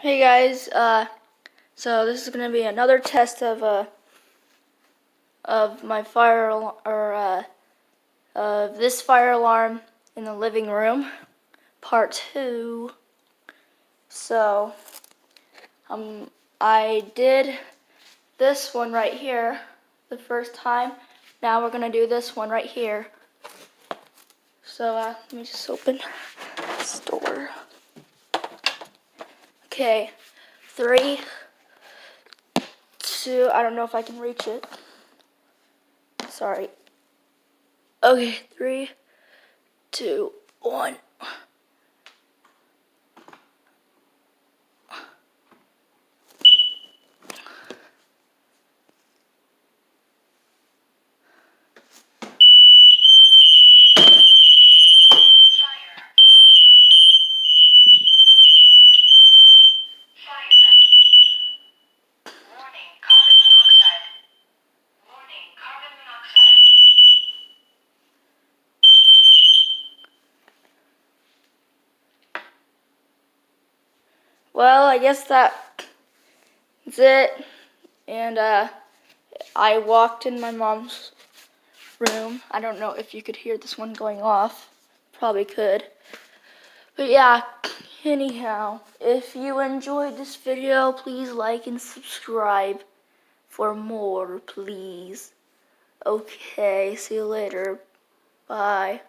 Hey guys, so this is gonna be another test of my of this fire alarm in the living room, part 2. So, I did this one right here the first time. Now we're gonna do this one right here. So, let me just open this door. Okay, 3, 2, I don't know if I can reach it. Sorry. Okay, 3, 2, 1. Well, I guess that's it. And I walked in my mom's room. I don't know if you could hear this one going off. Probably could. But yeah, anyhow, if you enjoyed this video, please like and subscribe for more, please. Okay, see you later. Bye.